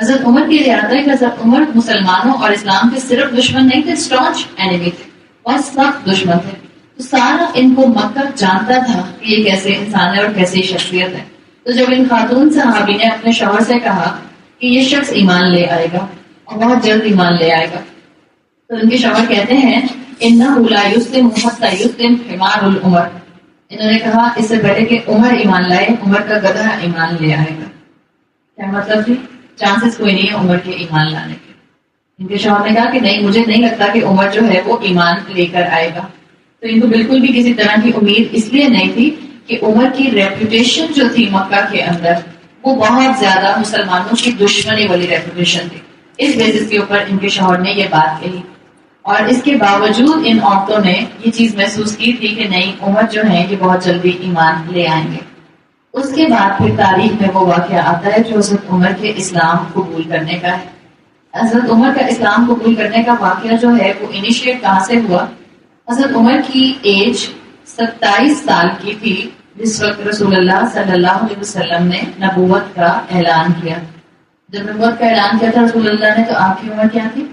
حضرت عمر کی لیے آتا ہے کہ حضرت عمر مسلمانوں اور اسلام کے صرف دشمن نہیں تھے، اسٹانچ اینیمی تھے، اور سخت دشمن تھے. تو سارا ان کو مکہ جانتا تھا کہ یہ کیسے انسان ہے اور کیسی شخصیت ہے. تو جب ان خاتون صحابی نے اپنے شوہر سے کہا کہ یہ شخص ایمان لے آئے گا اور بہت جلد ایمان لے آئے گا، تو ان کے شوہر کہتے ہیں انہ لا یسلم حتی یسلم حمار العمر. انہوں نے کہا اس سے پہلے کہ عمر ایمان لائے، عمر کا گدھا ایمان لے آئے گا. کیا مطلب تھی؟ چانسز کوئی نہیں ہے عمر کے ایمان لانے کے. ان کے شوہر نے کہا کہ نہیں، مجھے نہیں لگتا کہ عمر جو ہے وہ ایمان لے کر آئے گا. تو ان کو بالکل بھی کسی طرح کی امید اس لیے نہیں تھی کہ عمر کی ریپوٹیشن جو تھی مکہ کے اندر وہ بہت زیادہ مسلمانوں کی دشمنی والی ریپوٹیشن تھی. اس بیسس کے اوپر ان کے شوہر نے یہ بات کہی، اور اس کے باوجود ان عورتوں نے یہ چیز محسوس کی تھی کہ نہیں، عمر جو ہیں یہ بہت جلدی ایمان لے آئیں گے. اس کے بعد پھر تاریخ میں وہ واقعہ آتا ہے جو حضرت عمر کے اسلام قبول کرنے کا ہے. حضرت عمر کا اسلام قبول کرنے کا واقعہ جو ہے وہ انیشیٹ کہاں سے ہوا؟ حضرت عمر کی ایج 27 سال کی تھی جس وقت رسول اللہ صلی اللہ علیہ وسلم نے نبوت کا اعلان کیا. جب نبوت کا اعلان کیا تھا رسول اللہ نے تو آپ کی عمر کیا تھی؟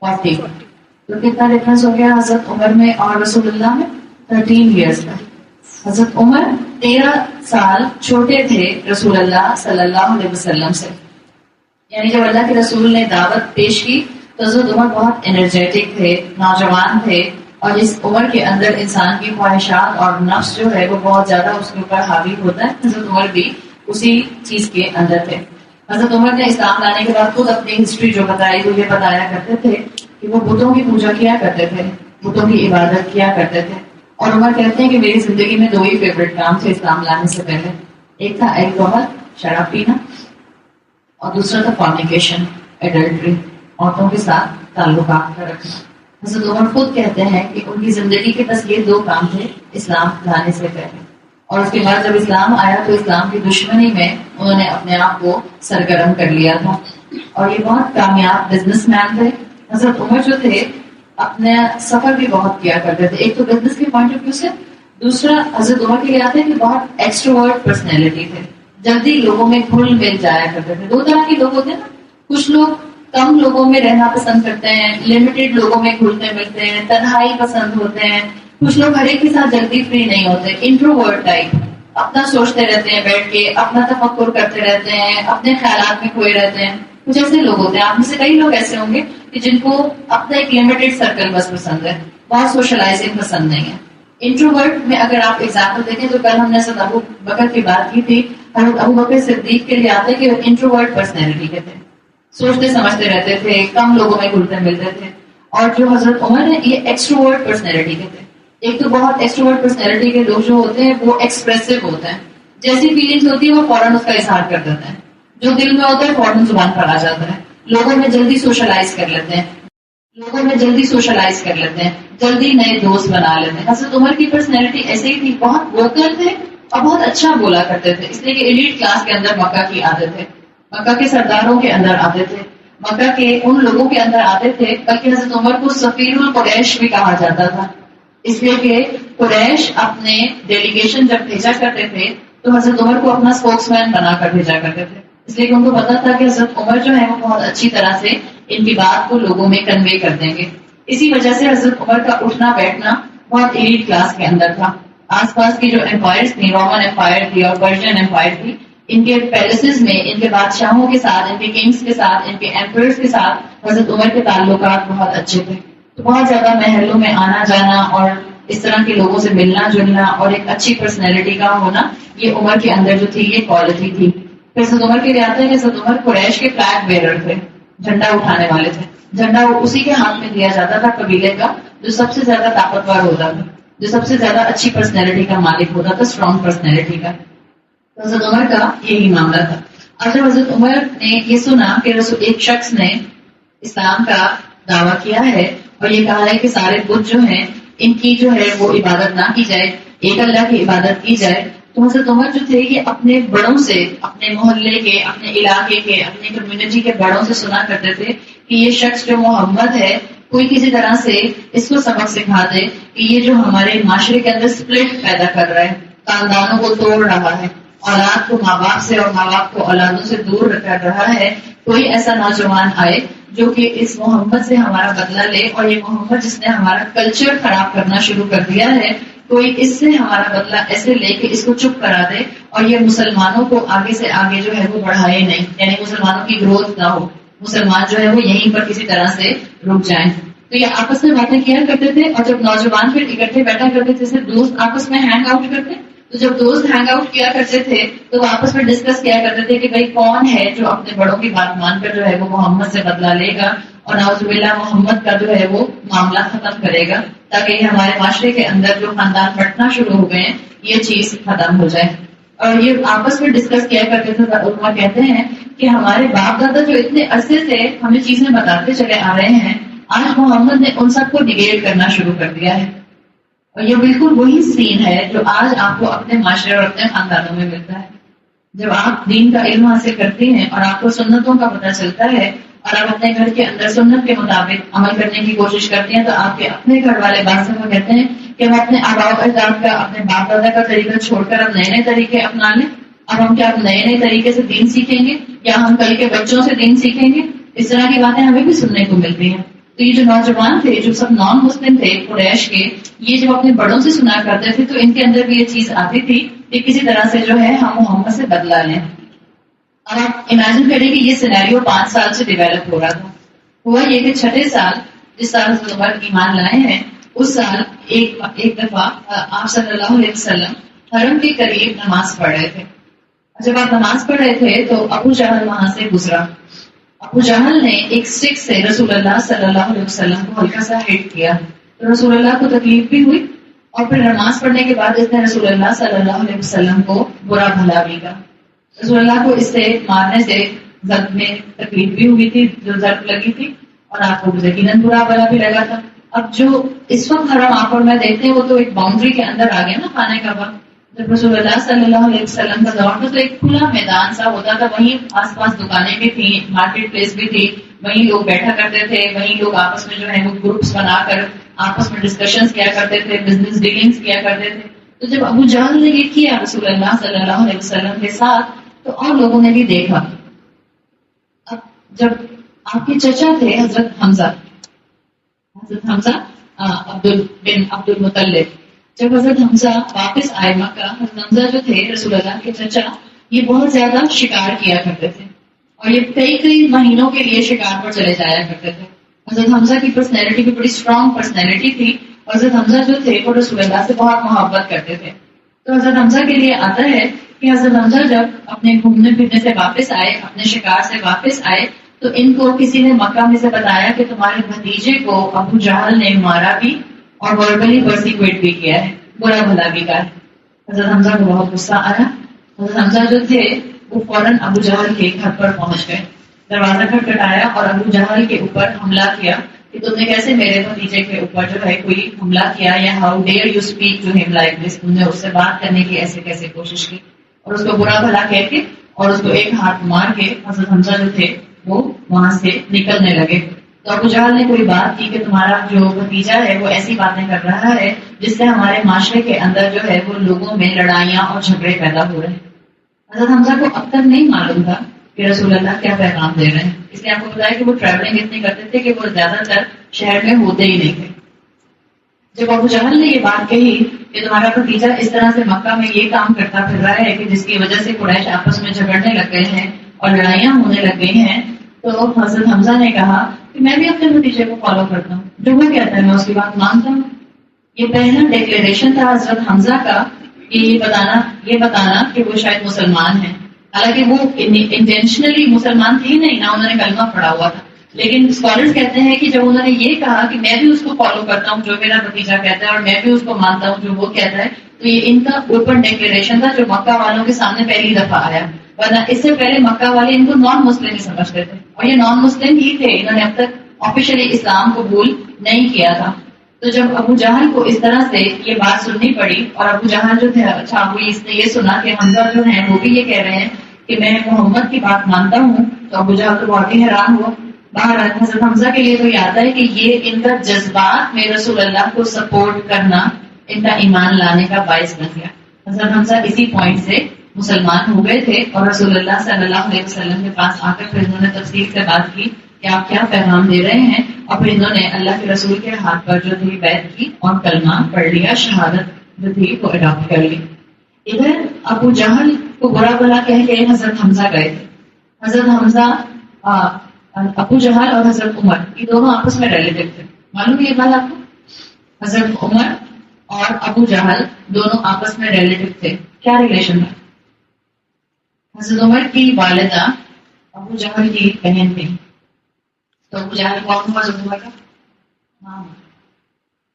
40. تو کتنا ڈفرنس ہو گیا حضرت عمر میں اور رسول اللہ میں؟ 13 ایئرس کا. حضرت عمر 13 سال چھوٹے تھے رسول اللہ صلی اللہ علیہ وسلم سے. یعنی جب اللہ کے رسول نے دعوت پیش کی تو حضرت عمر بہت انرجیٹک تھے، نوجوان تھے، اور اس عمر کے اندر انسان کی خواہشات اور نفس جو ہے وہ بہت زیادہ اس کے اوپر حاوی ہوتا ہے. حضرت عمر بھی اسی چیز کے اندر تھے. حضرت عمر نے اسلام لانے کے بعد خود اپنی ہسٹری جو بتائی وہ یہ بتایا کرتے تھے کہ وہ بتوں کی پوجا کیا کرتے تھے، بتوں کی عبادت کیا کرتے تھے. اور عمر کہتے ہیں کہ میری زندگی میں 2 ہی فیوریٹ کام تھے اسلام لانے سے پہلے. ایک تھا الکوہل، شراب پینا، اور دوسرا تھا فارنیکیشن، ایڈلٹری، عورتوں کے ساتھ تعلقات کا رکھنا. حضرت عمر خود کہتے ہیں کہ ان کی زندگی کے بس یہ 2 کام تھے اسلام لانے سے پہلے. اور اس کے بعد جب اسلام آیا تو اسلام کی دشمنی میں انہوں نے اپنے آپ کو سرگرم کر لیا تھا. اور یہ بہت کامیاب بزنس مین تھے. حضرت عمر جو تھے اپنا سفر بھی بہت کیا کرتے تھے، ایک تو بزنس کے پوائنٹ آف ویو سے، دوسرا حضرت عمر کے لیے آتے ہیں کہ بہت ایکسٹروورٹ پرسنالٹی تھے، جلدی لوگوں میں گھل مل جایا کرتے تھے. 2 طرح کے لوگ ہوتے ہیں نا، کچھ لوگ کم لوگوں میں رہنا پسند کرتے ہیں، لمیٹڈ لوگوں میں گھلتے ملتے ہیں، تنہائی پسند ہوتے ہیں. کچھ لوگ ہر ایک کے ساتھ جلدی فری نہیں ہوتے، انٹروورٹ ٹائپ، اپنا سوچتے رہتے ہیں بیٹھ کے، اپنا تفکر کرتے رہتے ہیں، اپنے خیالات میں کھوئے رہتے ہیں. کچھ ایسے لوگ ہوتے ہیں، آپ میں سے کئی لوگ ایسے ہوں گے کہ جن کو اپنا ایک لمیٹڈ سرکل بس پسند ہے، بہت سوشلائزنگ پسند نہیں ہے. انٹروورٹ میں اگر آپ ایگزامپل دیکھیں تو کل ہم نے حضرت ابو بکر کی بات کی تھی. حضرت ابو بکر صدیق کے لیے آتے کہ وہ انٹروورٹ پرسنالٹی کے تھے، سوچتے سمجھتے رہتے تھے، کم لوگوں میں گھلتے ملتے تھے. اور جو حضرت عمر ہیں یہ ایکسٹروورٹ پرسنالٹی کے تھے. ایک تو بہت ایکسٹروورٹ پرسنالٹی کے لوگ جو ہوتے ہیں وہ ایکسپریسو ہوتے ہیں، جیسی فیلنگز ہوتی ہے وہ فوراً اس کا اظہار کر دیتے ہیں، جو دل میں ہوتا ہے فوراً زبان پر آ جاتا ہے. لوگوں میں جلدی سوشلائز کر لیتے ہیں، جلدی نئے دوست بنا لیتے ہیں. حضرت عمر کی پرسنالٹی ایسے ہی تھی، بہت ووکل تھے اور بہت اچھا بولا کرتے تھے، اس لیے کہ ایلیٹ کلاس کے اندر مکہ کی آتے تھے، مکہ کے سرداروں کے اندر آتے تھے، مکہ کے ان لوگوں کے اندر آتے تھے. بلکہ حضرت عمر کو سفیر القریش بھی کہا جاتا تھا، اس لیے کہ قریش اپنے ڈیلیگیشن جب بھیجا کرتے تھے تو حضرت عمر کو اپنا اسپوکس مین بنا کر بھیجا کرتے تھے، اس لیے کہ ان کو پتا تھا کہ حضرت عمر جو ہے وہ بہت اچھی طرح سے ان کی بات کو لوگوں میں کنوے کر دیں گے. اسی وجہ سے حضرت عمر کا اٹھنا بیٹھنا بہت ایلیٹ کلاس کے اندر تھا. آس پاس کی جو امپائرز تھی، رومن امپائر تھی اور پرشین امپائر تھی، ان کے پیلسز میں ان کے بادشاہوں کے ساتھ، ان کے کنگز کے ساتھ، ان کے ایمپررز کے ساتھ حضرت عمر کے تعلقات بہت اچھے تھے. تو بہت زیادہ محلوں میں آنا جانا اور اس طرح کے لوگوں سے ملنا جلنا اور ایک اچھی پرسنالٹی کا ہونا، یہ عمر کے اندر جو تھی یہ کوالٹی تھی. پھر حضرت عمر کے لیے آتے ہیں کہ حضرت عمر قریش کے فلیگ بیرر تھے، جھنڈا اٹھانے والے تھے. جھنڈا اسی کے ہاتھ میں دیا جاتا تھا قبیلے کا جو سب سے زیادہ طاقتور ہوتا تھا، جو سب سے زیادہ اچھی پرسنالٹی کا مالک ہوتا تھا، اسٹرانگ پرسنالٹی کا. تو حضرت عمر کا یہی معاملہ تھا. اور جب حضرت عمر نے یہ سنا کہ ایک شخص نے اسلام کا دعویٰ کیا ہے اور یہ کہا ہے کہ سارے بت جو ہیں ان کی جو ہے وہ عبادت نہ کی جائے، ایک اللہ کی عبادت کی جائے، تو حضرت عمر جو تھے یہ اپنے بڑوں سے، اپنے محلے کے، اپنے علاقے کے، اپنے کمیونٹی کے بڑوں سے سنا کرتے تھے کہ یہ شخص جو محمد ہے کوئی کسی طرح سے اس کو سبق سکھا دے کہ یہ جو ہمارے معاشرے کے اندر سپلٹ پیدا کر رہا ہے، خاندانوں کو توڑ رہا ہے اولاد کو ماں باپ سے اور ماں باپ کو اولادوں سے دور کر رہا ہے، کوئی ایسا نوجوان آئے جو کہ اس محمد سے ہمارا بدلہ لے، اور یہ محمد جس نے ہمارا کلچر خراب کرنا شروع کر دیا ہے، کوئی اس سے ہمارا بدلہ ایسے لے کے اس کو چپ کرا دے اور یہ مسلمانوں کو آگے سے آگے جو ہے وہ بڑھائے نہیں، یعنی مسلمانوں کی گروتھ نہ ہو، مسلمان جو ہے وہ یہیں پر کسی طرح سے رک جائیں۔ تو یہ آپس میں باتیں کیا کرتے تھے، اور جب نوجوان پھر اکٹھے بیٹھا کرتے تھے، جیسے دوست آپس میں ہینگ آؤٹ کرتے، تو جب دوست ہینگ آؤٹ کیا کرتے تھے تو وہ آپس میں ڈسکس کیا کرتے تھے کہ بھائی کون ہے جو اپنے بڑوں کی بات مان کر جو ہے وہ محمد سے بدلہ لے گا اور نعوذ باللہ محمد کا جو ہے وہ معاملہ ختم کرے گا، تاکہ یہ ہمارے معاشرے کے اندر جو خاندان بٹنا شروع ہو گئے ہیں یہ چیز ختم ہو جائے۔ اور یہ آپس میں ڈسکس کیا کرتے تھے۔ علماء کہتے ہیں کہ ہمارے باپ دادا جو اتنے عرصے سے ہمیں چیزیں بتاتے چلے آ رہے ہیں، آج محمد نے ان سب کو نگیٹ کرنا شروع کر دیا ہے، اور یہ بالکل وہی سین ہے جو آج آپ کو اپنے معاشرے اور اپنے خاندانوں میں ملتا ہے۔ جب آپ دین کا علم حاصل کرتے ہیں اور آپ کو سنتوں کا پتہ چلتا ہے اور آپ اپنے گھر کے اندر سنت کے مطابق عمل کرنے کی کوشش کرتے ہیں، تو آپ کے اپنے گھر والے بات سے وہ کہتے ہیں کہ ہم اپنے آباء و اجداد کا، اپنے باپ دادا کا طریقہ چھوڑ کر اب نئے نئے طریقے اپنا لیں۔ اب ہم کیا نئے نئے طریقے سے دین سیکھیں گے، یا ہم کل کے بچوں سے دین سیکھیں گے؟ اس طرح کی باتیں ہمیں بھی سننے کو ملتی ہیں۔ تو یہ جو نوجوان تھے، جو سب نان مسلم تھے قریش کے، یہ جب اپنے بڑوں سے سنا کرتے تھے تو ان کے اندر بھی یہ چیز آتی تھی کہ کسی طرح سے جو ہے ہم محمد سے بدلا لیں۔ اب آپ امیجن کریں کہ یہ سینیریو 5 سال سے ڈیولپ ہو رہا تھا۔ ہوا یہ کہ 6 سال، جس سال حضرت عمر ایمان لائے ہیں، اس سال ایک دفعہ آپ صلی اللہ علیہ وسلم حرم کے قریب نماز پڑھ رہے تھے۔ جب آپ نماز پڑھ رہے تھے تو ابو جہل وہاں سے گزرا۔ ابو جہل نے ایک اسٹک سے رسول اللہ صلی اللہ علیہ وسلم کو ہلکا سا ہٹ کیا، تو رسول اللہ کو تکلیف بھی ہوئی، اور پھر نماز پڑھنے کے بعد اس نے رسول اللہ صلی اللہ علیہ وسلم کو برا بھلا بھی کہا۔ رسول اللہ کو اس سے مارنے سے ضرب میں تکلیف بھی ہوئی تھی، جو ضرب لگی تھی، اور آپ کو یقیناً برا بھلا بھی لگا تھا۔ اب جو اس وقت حرم آپ اور میں دیکھتے ہیں وہ تو ایک باؤنڈری کے اندر آ گیا نا، خانہ کعبہ۔ جب رسول اللہ صلی اللہ علیہ وسلم کا دور تھا تو ایک کھلا میدان سا ہوتا تھا، وہیں آس پاس دکانیں بھی تھیں، مارکیٹ پلیس بھی تھی، وہیں لوگ بیٹھا کرتے تھے، وہیں لوگ آپس میں جو ہے وہ گروپس بنا کر آپس میں ڈسکشنز کیا کرتے تھے، بزنس ڈیلنگز کیا کرتے تھے۔ تو جب ابو جہل نے یہ کیا رسول اللہ صلی اللہ علیہ وسلم کے ساتھ، تو اور لوگوں نے بھی دیکھا۔ اب جب آپ کے چچا تھے حضرت حمزہ عبد المطلب، جب حضرت حمزہ واپس آئے مکہ، حضرت حمزہ جو تھے رسول اللہ کے چچا، یہ بہت زیادہ شکار کیا کرتے تھے، اور یہ کئی مہینوں کے لیے شکار پر چلے جایا کرتے تھے۔ حضرت حمزہ کی پرسنالٹی بھی بڑی اسٹرانگ پرسنالٹی تھی، اور حضرت حمزہ جو تھے وہ رسول اللہ سے بہت محبت کرتے تھے۔ تو حضرت حمزہ کے لیے آتا ہے کہ حضرت حمزہ جب اپنے گھومنے پھرنے سے واپس آئے، اپنے شکار سے واپس آئے، تو ان کو کسی نے مکہ میں سے بتایا کہ تمہارے بھتیجے کو ابو جہل نے مارا بھی اور وربلی پرسیکیوٹ بھی کیا ہے، برا بھلا بھی کہا ہے۔ حضرت حمزہ کو بہت غصہ آیا۔ حضرت حمزہ جو تھے وہ فوراً ابو جہل کے گھر پر پہنچ گئے، دروازہ کھٹکھٹایا اور ابو جہل کے اوپر حملہ کیا کہ تم نے کیسے میرے بھتیجے کے اوپر جو ہے کوئی حملہ کیا، یا how dare you speak to ہم لائک دس، تم نے اس سے بات کرنے کی ایسے کیسے کوشش کی، اور اس کو برا بھلا کہہ کے اور اس کو ایک ہاتھ مار کے حضرت حمزہ جو تھے وہ وہاں سے نکلنے لگے۔ تو ابو جہل نے کوئی بات کی کہ تمہارا جو بھتیجا ہے وہ ایسی باتیں کر رہا ہے جس سے ہمارے معاشرے کے اندر جو ہے وہ لوگوں میں لڑائیاں اور جھگڑے پیدا ہو رہے ہیں۔ حضرت حمزہ کو اب تک نہیں معلوم تھا کہ رسول اللہ کیا پیغام دے رہے ہیں، اس لیے آپ کو بتایا کہ وہ ٹریولنگ اتنی کرتے تھے کہ وہ زیادہ تر شہر میں ہوتے ہی نہیں تھے۔ جب ابو جہل نے یہ بات کہی کہ تمہارا بھتیجا اس طرح سے مکہ میں یہ کام کرتا پھر رہا ہے کہ جس کی وجہ سے قریش آپس میں جھگڑنے لگ گئے ہیں اور لڑائیاں ہونے لگ گئی ہیں، تو حضرت حمزہ نے کہا کہ میں بھی اپنے بھتیجے کو فالو کرتا ہوں، جو وہ کہتا ہے میں اس کی بات مانتا ہوں۔ یہ پہلا ڈیکلیریشن تھا حضرت حمزہ کا کہ یہ بتانا کہ وہ شاید مسلمان ہیں، حالانکہ وہ انٹینشنلی مسلمان تھے نہیں، نہ انہوں نے کلمہ پڑھا ہوا تھا، لیکن اسکالرز کہتے ہیں کہ جب انہوں نے یہ کہا کہ میں بھی اس کو فالو کرتا ہوں جو میرا بھتیجا کہتا ہے، اور میں بھی اس کو مانتا ہوں جو وہ کہتا ہے، تو یہ ان کا اوپن ڈیکلیریشن تھا جو مکہ والوں کے سامنے پہلی دفعہ آیا، ورنہ اس سے پہلے مکہ والے ان کو نان مسلم ہی سمجھتے تھے، اور یہ نان مسلم ہی تھے، انہوں نے اب تک آفیشلی اسلام قبول نہیں کیا تھا۔ تو جب ابو جہل کو اس طرح سے یہ بات سننی پڑی، اور ابو جہل جو تھے اچھا اس نے یہ سنا کہ حمزہ جو ہیں وہ بھی یہ کہہ رہے ہیں کہ میں محمد کی بات مانتا ہوں، تو ابو جہل تو بہت ہی حیران ہوا۔ باہر حضرت حمزہ کے لیے تو یہ آتا ہے کہ یہ ان کا جذبات میں رسول اللہ کو سپورٹ کرنا ان کا ایمان لانے کا باعث بن گیا۔ حضرت حمزہ اسی پوائنٹ سے مسلمان ہو گئے تھے اور رسول اللہ صلی اللہ علیہ وسلم کے پاس آ کر پھر انہوں نے تفصیل سے بات کی کہ آپ کیا پیغام دے رہے ہیں، اور پھر انہوں نے اللہ کے رسول کے ہاتھ پر جو تھی بیعت کی اور کلمہ پڑھ لیا، شہادت جو تھی وہ اڈاپٹ کر لی۔ ادھر ابو جہل کو برا بلا کہہ کے حضرت حمزہ گئے تھے۔ حضرت حمزہ ابو جہل اور حضرت عمر یہ دونوں آپس میں ریلیٹو تھے، معلوم یہ بات آپ کو؟ حضرت عمر اور ابو جہل دونوں آپس میں ریلیٹو تھے۔ کیا ریلیشن ہے؟ حضرت عمر کی والدہ ابو جہل کی بہن تھی، تو ابو جہل کون ہوا؟ حضرت عمر کا ماموں۔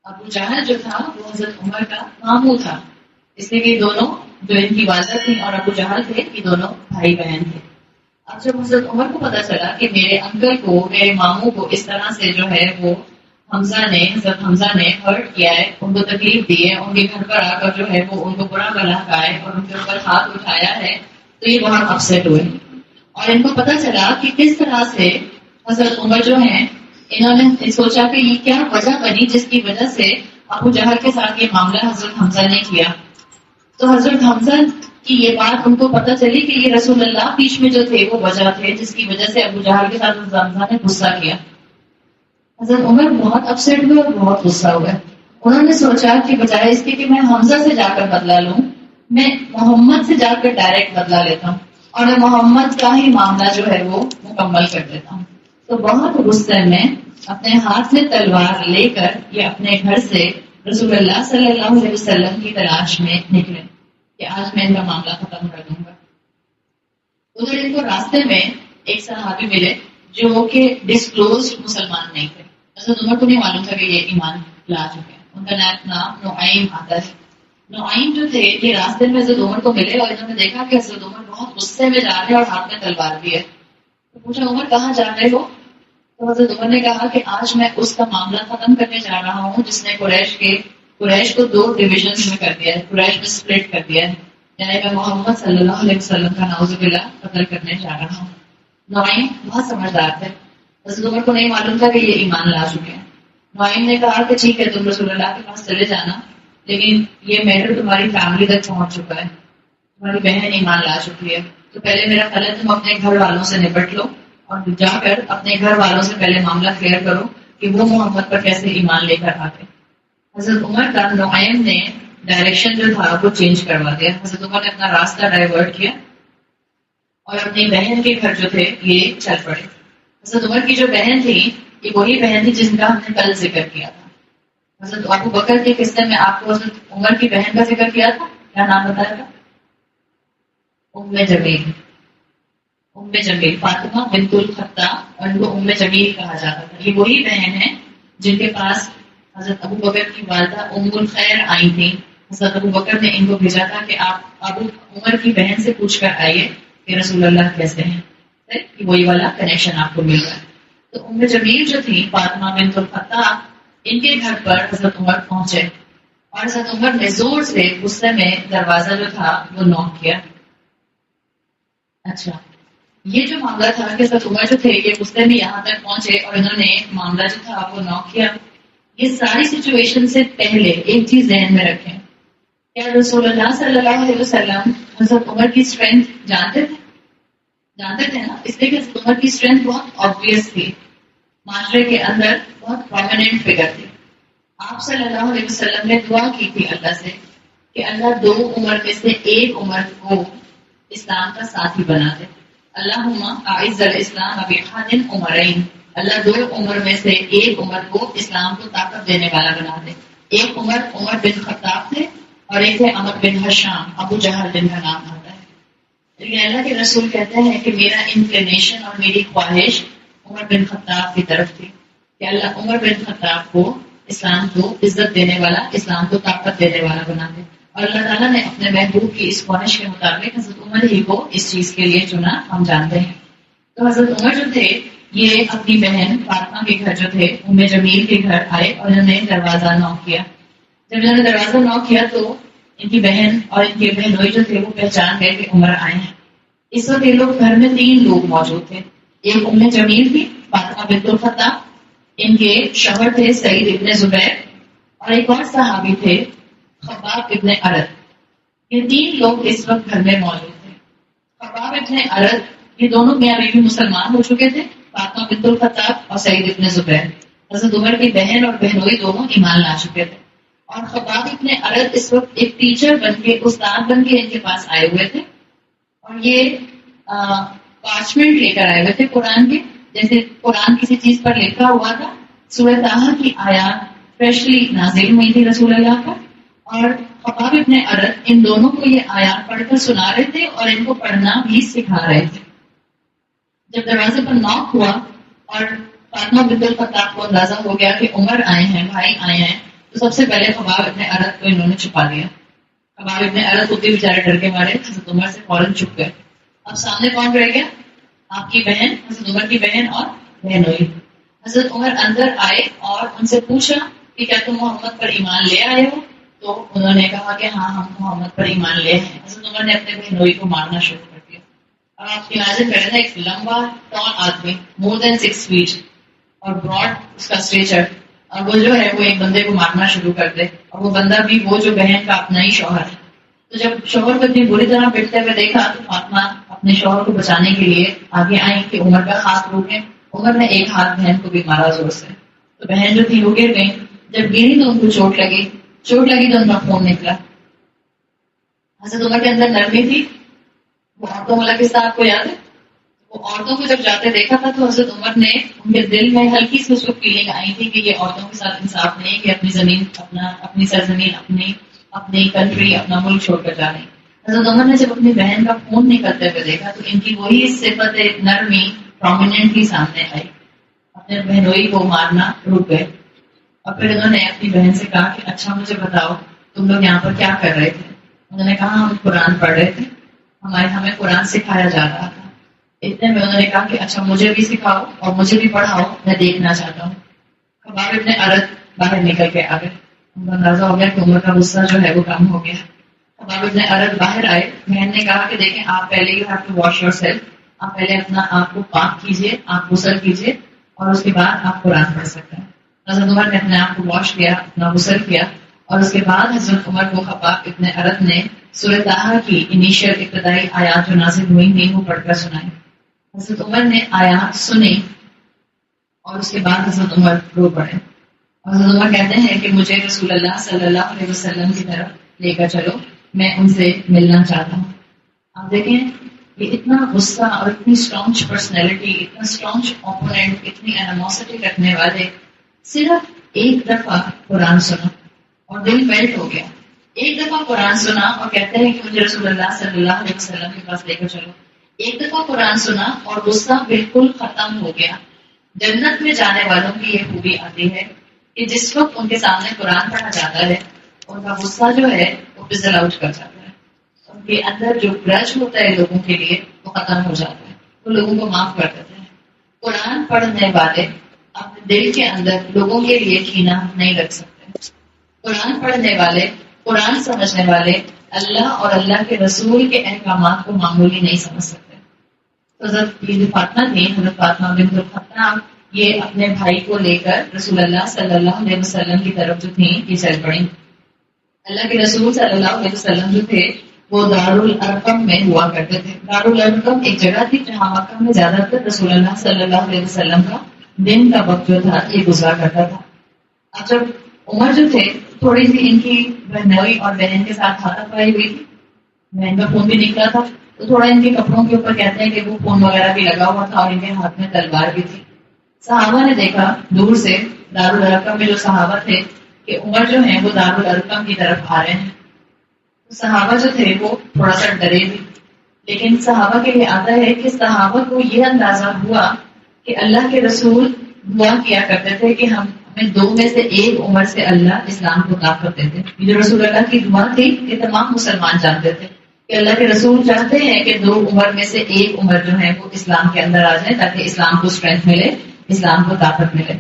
ابو جہل جو تھا وہ حضرت عمر کا ماموں تھا، اس لیے کہ دونوں جو ان کی والدہ تھی اور ابو جہل تھے یہ دونوں بھائی بہن تھے۔ اب جب حضرت عمر کو پتا چلا کہ میرے انکل کو، میرے ماموں کو اس طرح سے جو ہے وہ حضرت حمزہ نے ہرٹ کیا ہے، ان کو تکلیف دی ہے، ان کے گھر پر آ کر جو ہے وہ ان کو برا بلا کہا ہے اور ان کے اوپر ہاتھ اٹھایا ہے، تو یہ بہت اپسیٹ ہوئے اور ان کو پتا چلا کہ کس طرح سے حضرت عمر جو ہیں انہوں نے سوچا کہ یہ کیا وجہ بنی جس کی وجہ سے ابو جہل کے ساتھ یہ معاملہ حضرت حمزہ نے کیا۔ تو حضرت حمزہ کی یہ بات ان کو پتا چلی کہ یہ رسول اللہ بیچ میں جو تھے وہ وجہ تھے جس کی وجہ سے ابو جہل کے ساتھ حضرت حمزہ نے غصہ کیا۔ حضرت عمر بہت اپسیٹ ہوئے اور بہت غصہ ہوئے۔ انہوں نے سوچا کہ بجائے اس کے کہ میں حمزہ سے جا کر بدلہ لوں، میں محمد سے جا کر ڈائریکٹ بدلہ لیتا ہوں اور میں محمد کا ہی معاملہ جو ہے وہ مکمل کر دیتا ہوں۔ تو بہت غصے میں اپنے ہاتھ میں تلوار لے کر یہ اپنے گھر سے رسول اللہ صلی اللہ علیہ وسلم کی تلاش میں نکلے کہ آج میں ان کا معاملہ ختم کر دوں گا۔ ادھر ان کو راستے میں ایک صحابی ملے جو کہ ڈسکلوز مسلمان نہیں تھے، حضرت عمر کو نہیں معلوم تھا کہ یہ ایمان لا چکے ہیں۔ ان کا نام نعیم آتا ہے۔ نعیم جو تھے یہ راستے میں حضرت عمر کو ملے اور انہوں نے دیکھا کہ حضرت عمر بہت غصے میں جا رہے ہیں اور ہاتھ میں تلوار بھی ہے، تو پوچھا عمر کہاں جا رہے ہو؟ تو حضرت عمر نے کہا کہ آج میں اس کا معاملہ ختم کرنے جا رہا ہوں جس نے قریش کو 2 ڈویژنز میں کر دیا ہے، قریش میں سپلٹ کر دیا ہے، یعنی میں محمد صلی اللہ علیہ وسلم کا نعوذ باللہ قتل کرنے جا رہا ہوں۔ نعیم بہت سمجھدار تھے، حضرت عمر کو نہیں معلوم تھا کہ یہ ایمان لا چکے ہیں۔ نعیم نے کہا کہ ٹھیک ہے تم رسول اللہ کے پاس چلے جانا، لیکن یہ میٹر تمہاری فیملی تک پہنچ چکا ہے، تمہاری بہن ایمان لا چکی ہے، تو پہلے میرا خیال ہے تم اپنے گھر والوں سے نپٹ لو اور جا کر اپنے گھر والوں سے پہلے معاملہ کلیئر کرو کہ وہ محمد پر کیسے ایمان لے کر آتے۔ حضرت عمر کا نعیم نے ڈائریکشن جو تھا وہ چینج کروا دیا۔ حضرت عمر نے اپنا راستہ ڈائیورٹ کیا اور اپنی بہن کے گھر جو تھے یہ چل پڑے۔ حضرت عمر کی جو بہن تھی یہ وہی بہن تھی جن کا ہم نے کل ذکر کیا تھا۔ حضرت ابو بکر کے قصے میں آپ کو حضرت عمر کی بہن کا ذکر کیا تھا، کیا نام بتایا تھا؟ ام جمیل۔ ام جمیل فاطمہ بنت الخطاب اور ان کو ام جمیل کہا جاتا تھا۔ یہ وہی بہن ہے جن کے پاس حضرت ابو بکر کی والدہ ام الخیر آئی تھی۔ حضرت ابو بکر نے ان کو بھیجا تھا کہ آپ ابو عمر کی بہن سے پوچھ کر آئیے کہ رسول اللہ کیسے ہیں، وہی والا کنیکشن آپ کو مل رہا ہے۔ تو ام جمیل جو تھی فاطمہ بنت الخطاب، ان کے گھر پر حضرت عمر پہنچے اور حضرت عمر نے زور سے غصے میں دروازہ جو تھا وہ نوک کیا۔ اچھا، یہ جو معاملہ تھا کہ حضرت عمر جو تھے یہ غصے میں یہاں تک پہنچے اور انہوں نے معاملہ جو تھا وہ نوک کیا۔ یہ ساری سچویشن سے پہلے ایک چیز ذہن میں رکھیں، کیا رسول اللہ صلی اللہ علیہ وسلم حضرت عمر کی اسٹرینتھ جانتے تھے نا؟ اس لیے کہ حضرت عمر کی اسٹرینتھ بہت آبویس تھی، معاشرے کے اندر بہت پرومیننٹ فگر تھی۔ آپ صلی اللہ علیہ وسلم نے دعا کی تھی اللہ سے کہ اللہ 2 عمر میں سے ایک عمر کو اسلام کا ساتھی بنا دے۔ اللہم اعز الاسلام بأحد عمرین، اللہ 2 عمر میں سے ایک عمر کو اسلام کو طاقت دینے والا بنا دے۔ ایک عمر بن خطاب تھے اور ایک ہے عمر بن حشام، ابو جہل جن کا نام آتا ہے۔ لیکن اللہ کے رسول کہتے ہیں کہ میرا انکلینیشن اور میری خواہش عمر بن خطاب کی طرف تھی کہ اللہ عمر بن خطاب کو اسلام کو عزت دینے والا، اسلام کو طاقت دینے والا بنا دے، اور اللہ تعالیٰ نے اپنے محبوب کی اس خواہش کے مطابق حضرت عمر ہی کو اس چیز کے لیے چنا، ہم جانتے ہیں۔ تو حضرت عمر جو تھے یہ اپنی بہن فاطمہ کے گھر جو تھے ام جمیل کے گھر آئے اور انہوں نے دروازہ نوک کیا۔ جب انہوں نے دروازہ نوک کیا تو ان کی بہن اور ان کے بہنوئی جو تھے وہ پہچان گئے کہ عمر آئے ہیں۔ اس وقت یہ لوگ گھر میں 3 لوگ موجود تھے، ایک ام جمیل تھی فاطمہ بنت الخطاب، ان کے شوہر تھے سعید ابن زبیر، اور ایک اور صحابی تھے خباب ابن ارد۔ یہ 3 لوگ اس وقت گھر میں موجود تھے۔ خباب ابن ارد یہ دونوں میاں بیوی مسلمان ہو چکے تھے، فاطمہ بنت الخطاب اور سعید ابن زبیر۔ حضرت عمر کی بہن اور بہنوئی دونوں ایمان لا چکے تھے، اور خباب ابن ارد اس وقت ایک ٹیچر بن کے، استاد بن کے ان کے پاس آئے ہوئے تھے، اور یہ پارچمنٹ لے کر آئے ہوئے تھے قرآن کے، جیسے قرآن کسی چیز پر لکھا ہوا تھا۔ سورہ طٰہٰ کی آیات فریشلی نازل ہوئی تھی رسول اللہ پر، اور خباب ابن ارد ان دونوں کو یہ آیات پڑھ کر سنا رہے تھے اور ان کو پڑھنا بھی سکھا رہے تھے۔ جب دروازے پر ناک ہوا اور فاطمہ بنت الخطاب کو اندازہ ہو گیا کہ عمر آئے ہیں، بھائی آئے ہیں، تو سب سے پہلے خباب ابن ارد کو انہوں نے چھپا دیا۔ خباب ابن ارد خود بھی بیچارے ڈر کے مارے حضرت عمر سے فوراً چھپ گئے۔ اب سامنے کون رہ گیا؟ آپ کی بہن، حضرت عمر کی بہن اور بہنوئی۔ حضرت عمر اندر آئے اور ان سے پوچھا کہ کیا تم محمد پر ایمان لے آئے ہو؟ تو انہوں نے کہا کہ ہاں ہم محمد پر ایمان لے ہیں۔ حضرت عمر نے اپنے بہنوئی کو مارنا شروع کر دیا۔ اور آپ امیجن کریں نا، ایک لمبا ٹال آدمی، مور دین 6 feet، اور براڈ اس کا اسٹریچر، اور وہ جو ہے وہ ایک بندے کو مارنا شروع کر دے، اور وہ بندہ بھی وہ جو بہن کا اپنا ہی شوہر ہے۔ تو جب شوہر کو اتنی بری طرح پٹتے ہوئے دیکھا تو فاطمہ اپنے شوہر کو بچانے کے لیے آگے آئی کہ عمر کا ہاتھ روکیں۔ عمر نے ایک ہاتھ بہن کو بھی مارا زور سے، تو بہن جو تھی وہ گر گئی۔ جب گری تو ان کو چوٹ لگی تو ان کا خون نکلا۔ حضرت عمر کے اندر نرمی تھی، وہ عورتوں والا قصہ آپ کو یاد ہے؟ وہ عورتوں کو جب جاتے دیکھا تھا تو حضرت عمر نے ان کے دل میں ہلکی سی اس کو فیلنگ آئی تھی کہ یہ عورتوں کے ساتھ انصاف نہیں کہ اپنی زمین، اپنی سرزمین، اپنی کنٹری، اپنا ملک چھوڑ کر جا رہی۔ حضرت عمر نے جب اپنی بہن کا خون نکلتے ہوئے دیکھا تو ان کی وہی صفت نرمی پرومیننٹلی سامنے آئی، اپنے بہنوئی کو مارنا رک گئے۔ اور پھر انہوں نے اپنی بہن سے کہا کہ اچھا مجھے بتاؤ تم لوگ یہاں پر کیا کر رہے تھے؟ انہوں نے کہا ہم قرآن پڑھ رہے تھے، ہمیں قرآن سکھایا جا رہا تھا۔ اتنے میں انہوں نے کہا کہ اچھا مجھے بھی سکھاؤ اور مجھے بھی پڑھاؤ، میں دیکھنا چاہتا ہوں۔ خباب ابن ارد باہر نکل کے آ گئے۔ ان کو اندازہ ہو گیا کہ عمر کا غصہ جو ہے وہ کم ہو گیا۔ خباب ابن ارد باہر آئے، بہن نے کہا کہ دیکھیں آپ پہلے you have to wash yourself, آپ پہلے اپنا آپ کو پاک کیجیے، آپ غسل کیجیے، اور اس کے بعد آپ قرآن پڑھ سکتے ہیں۔ حضرت عمر نے اپنے آپ کو واش کیا، اپنا غسل کیا، اور اس کے بعد حضرت عمر کو خباب ابن ارد نے سورہ طٰہٰ کی انیشیل ابتدائی آیات جو نازل ہوئی تھیں وہ پڑھ کر سنائی۔ حضرت عمر نے آیات سنی اور اس کے بعد حضرت عمر رو پڑے۔ حضرت عمر کہتے ہیں کہ مجھے رسول اللہ صلی اللہ علیہ وسلم کی طرف لے کر چلو، میں ان سے ملنا چاہتا ہوں۔ آپ دیکھیں یہ اتنا غصہ اور اتنی اسٹرانگ پرسنالٹی، اتنا اسٹرانگ اوپوننٹ، اتنی اینیموسٹی رکھنے والے صرف ایک دفعہ قرآن سنا اور دل میلٹ ہو گیا۔ ایک دفعہ قرآن سنا اور کہتے ہیں کہ مجھے رسول اللہ صلی اللہ علیہ وسلم کے پاس لے کر چلو۔ ایک دفعہ قرآن سنا اور غصہ بالکل ختم ہو گیا۔ جنت میں جانے والوں کی یہ خوبی آتی ہے کہ جس وقت ان کے سامنے قرآن پڑھا جاتا ہے ان کا غصہ جو ہے وہ فزل آؤٹ کر جاتا ہے، ان کے اندر جو گرج ہوتا ہے لوگوں کے لیے وہ ختم ہو جاتا ہے، وہ لوگوں کو معاف کر دیتے ہیں۔ قرآن پڑھنے والے اپنے دل کے اندر لوگوں کے لیے کینہ نہیں رکھ سکتے۔ قرآن پڑھنے والے، قرآن سمجھنے والے اللہ اور اللہ کے رسول کے احکامات کو معمولی نہیں سمجھ سکتے۔ تو حضرت یہ جو فاطمہ تھی، حضرت فاطمہ بنت الخطاب، یہ اپنے بھائی کو لے کر رسول اللہ صلی اللہ علیہ وسلم کی طرف جو تھیں یہ چل پڑیں۔ اللہ کے رسول صلی اللہ علیہ وسلم جو تھے وہ دارالارقم میں ہوا کرتے تھے۔ دارالارقم ایک جگہ تھی جہاں مکہ میں زیادہ تر رسول اللہ صلی اللہ علیہ وسلم کا دن کا وقت جو تھا یہ گزرا کرتا تھا۔ اب جب عمر جو تھے تھوڑی سی ان کی بہنوئی اور بہن کے ساتھ ہاتھ پائی ہوئی تھی، بہن کا خون بھی نکلا تھا، تو تھوڑا ان کے کپڑوں کے اوپر کہتے ہیں کہ وہ خون وغیرہ بھی لگا ہوا تھا اور ان کے ہاتھ میں تلوار بھی تھی۔ صحابہ نے دیکھا دور سے دارالارقم میں جو صحابہ تھے کہ عمر جو ہیں وہ دارالارقم کی طرف آ رہے ہیں، تو صحابہ جو تھے وہ تھوڑا سا ڈرے بھی، لیکن صحابہ کے لیے آتا ہے کہ صحابہ کو یہ اندازہ ہوا کہ اللہ کے رسول دعا کیا کرتے تھے کہ ہمیں دو میں سے ایک عمر سے اللہ اسلام کو طاقت دیتے۔ یہ جو رسول اللہ کی دعا تھی کہ تمام مسلمان جانتے تھے کہ اللہ کے رسول چاہتے ہیں کہ دو عمر میں سے ایک عمر جو ہے وہ اسلام کے اندر آ جائے تاکہ اسلام کو اسٹرینتھ ملے، اسلام کو طاقت ملے۔